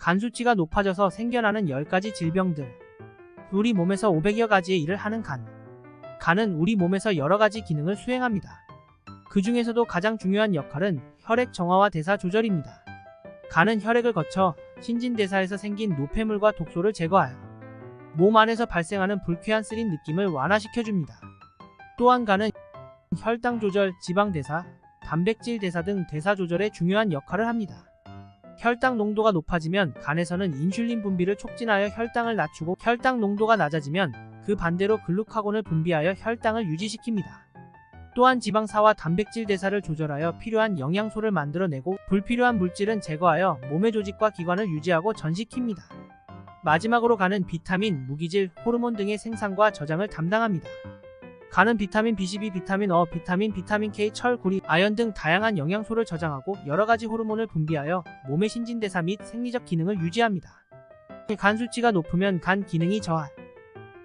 간 수치가 높아져서 생겨나는 10가지 질병들. 우리 몸에서 500여 가지의 일을 하는 간. 간은 우리 몸에서 여러 가지 기능을 수행합니다. 그 중에서도 가장 중요한 역할은 혈액 정화와 대사 조절입니다. 간은 혈액을 거쳐 신진대사에서 생긴 노폐물과 독소를 제거하여 몸 안에서 발생하는 불쾌한 쓰린 느낌을 완화시켜줍니다. 또한 간은 혈당 조절, 지방 대사, 단백질 대사 등 대사 조절에 중요한 역할을 합니다. 혈당 농도가 높아지면 간에서는 인슐린 분비를 촉진하여 혈당을 낮추고, 혈당 농도가 낮아지면 그 반대로 글루카곤을 분비하여 혈당을 유지시킵니다. 또한 지방사와 단백질 대사를 조절하여 필요한 영양소를 만들어내고, 불필요한 물질은 제거하여 몸의 조직과 기관을 유지하고 전시킵니다. 마지막으로 간은 비타민, 무기질, 호르몬 등의 생산과 저장을 담당합니다. 간은 비타민 B12, 비타민 어, 비타민 K, 철, 구리, 아연 등 다양한 영양소를 저장하고 여러가지 호르몬을 분비하여 몸의 신진대사 및 생리적 기능을 유지합니다. 간 수치가 높으면 간 기능이 저하.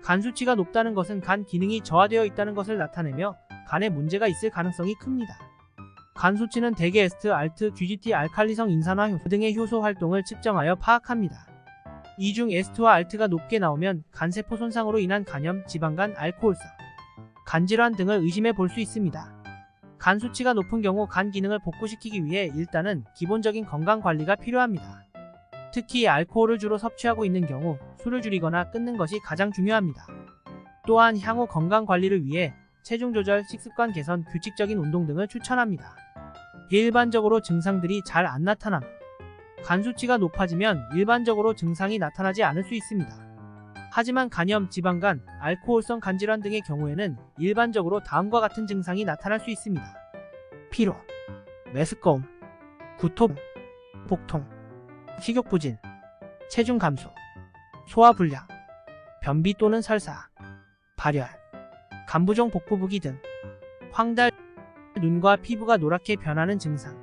간 수치가 높다는 것은 간 기능이 저하되어 있다는 것을 나타내며 간에 문제가 있을 가능성이 큽니다. 간 수치는 대개 에스트, 알트, GGT, 알칼리성 인산화 효소 등의 효소 활동을 측정하여 파악합니다. 이 중 에스트와 알트가 높게 나오면 간세포 손상으로 인한 간염, 지방간, 알코올성, 간질환 등을 의심해 볼 수 있습니다. 간 수치가 높은 경우 간 기능을 복구시키기 위해 일단은 기본적인 건강관리가 필요합니다. 특히 알코올을 주로 섭취하고 있는 경우 술을 줄이거나 끊는 것이 가장 중요합니다. 또한 향후 건강관리를 위해 체중 조절, 식습관 개선, 규칙적인 운동 등을 추천합니다. 일반적으로 증상들이 잘 안 나타남. 간 수치가 높아지면 일반적으로 증상이 나타나지 않을 수 있습니다. 하지만 간염, 지방간, 알코올성 간질환 등의 경우에는 일반적으로 다음과 같은 증상이 나타날 수 있습니다. 피로, 메스꺼움, 구토, 복통, 식욕부진, 체중 감소, 소화불량, 변비 또는 설사, 발열, 간부종 복부부기 등, 황달, 눈과 피부가 노랗게 변하는 증상.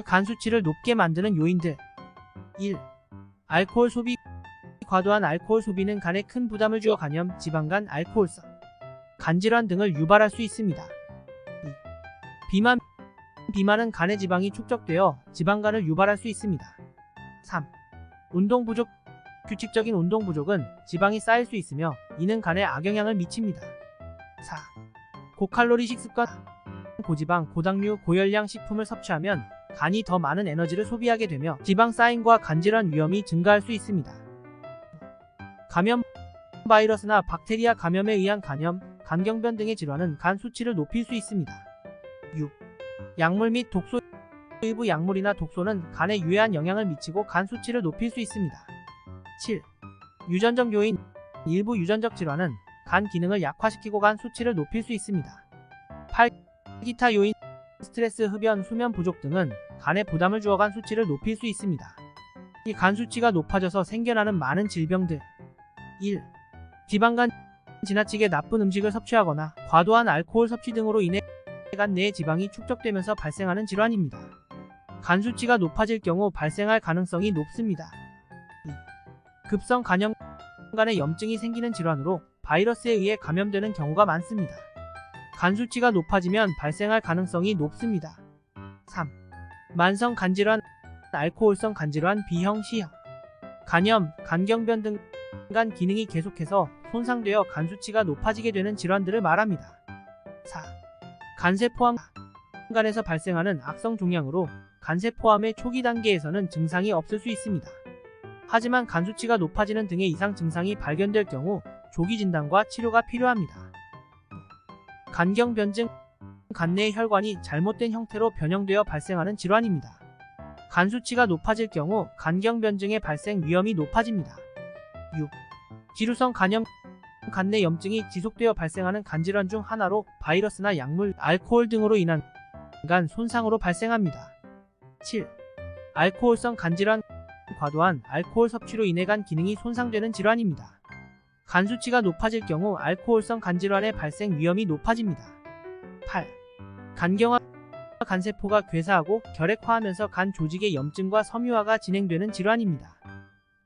간 수치를 높게 만드는 요인들. 1. 알코올 소비. 과도한 알코올 소비는 간에 큰 부담을 주어 간염, 지방간, 알코올성 간질환 등을 유발할 수 있습니다. 2. 비만. 비만은 간의 지방이 축적되어 지방간을 유발할 수 있습니다. 3. 운동 부족. 규칙적인 운동 부족은 지방이 쌓일 수 있으며 이는 간에 악영향을 미칩니다. 4. 고칼로리 식습관. 고지방, 고당류, 고열량 식품을 섭취하면 간이 더 많은 에너지를 소비하게 되며 지방 쌓임과 간질환 위험이 증가할 수 있습니다. 감염. 바이러스나 박테리아 감염에 의한 간염, 간경변 등의 질환은 간 수치를 높일 수 있습니다. 6. 약물 및 독소. 일부 약물이나 독소는 간에 유해한 영향을 미치고 간 수치를 높일 수 있습니다. 7. 유전적 요인. 일부 유전적 질환은 간 기능을 약화시키고 간 수치를 높일 수 있습니다. 8. 기타 요인. 스트레스, 흡연, 수면 부족 등은 간에 부담을 주어 간 수치를 높일 수 있습니다. 이 간 수치가 높아져서 생겨나는 많은 질병들. 1. 지방간. 지나치게 나쁜 음식을 섭취하거나 과도한 알코올 섭취 등으로 인해 간 내에 지방이 축적되면서 발생하는 질환입니다. 간 수치가 높아질 경우 발생할 가능성이 높습니다. 2. 급성 간염. 간에 염증이 생기는 질환으로 바이러스에 의해 감염되는 경우가 많습니다. 간 수치가 높아지면 발생할 가능성이 높습니다. 3. 만성 간질환. 알코올성 간질환, B형, C형, 간염, 간경변 등 간 기능이 계속해서 손상되어 간 수치가 높아지게 되는 질환들을 말합니다. 4. 간세포암. 간에서 발생하는 악성 종양으로 간세포암의 초기 단계에서는 증상이 없을 수 있습니다. 하지만 간 수치가 높아지는 등의 이상 증상이 발견될 경우 조기 진단과 치료가 필요합니다. 간경변증. 간 내의 혈관이 잘못된 형태로 변형되어 발생하는 질환입니다. 간 수치가 높아질 경우 간경변증의 발생 위험이 높아집니다. 6. 지루성 간염. 간 내 염증이 지속되어 발생하는 간질환 중 하나로 바이러스나 약물, 알코올 등으로 인한 간 손상으로 발생합니다. 7. 알코올성 간질환. 과도한 알코올 섭취로 인해 간 기능이 손상되는 질환입니다. 간 수치가 높아질 경우 알코올성 간질환의 발생 위험이 높아집니다. 8. 간경화. 간세포가 괴사하고 결핵화하면서 간 조직의 염증과 섬유화가 진행되는 질환입니다.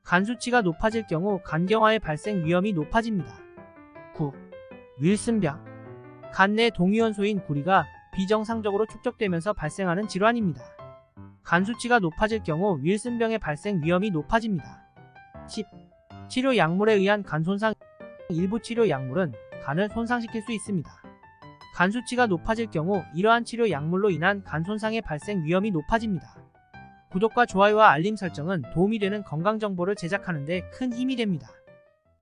간 수치가 높아질 경우 간경화의 발생 위험이 높아집니다. 9. 윌슨병. 간 내 동위원소인 구리가 비정상적으로 축적되면서 발생하는 질환입니다. 간 수치가 높아질 경우 윌슨병의 발생 위험이 높아집니다. 10. 치료 약물에 의한 간 손상. 일부 치료 약물은 간을 손상시킬 수 있습니다. 간 수치가 높아질 경우 이러한 치료 약물로 인한 간 손상의 발생 위험이 높아집니다. 구독과 좋아요와 알림 설정은 도움이 되는 건강 정보를 제작하는 데 큰 힘이 됩니다.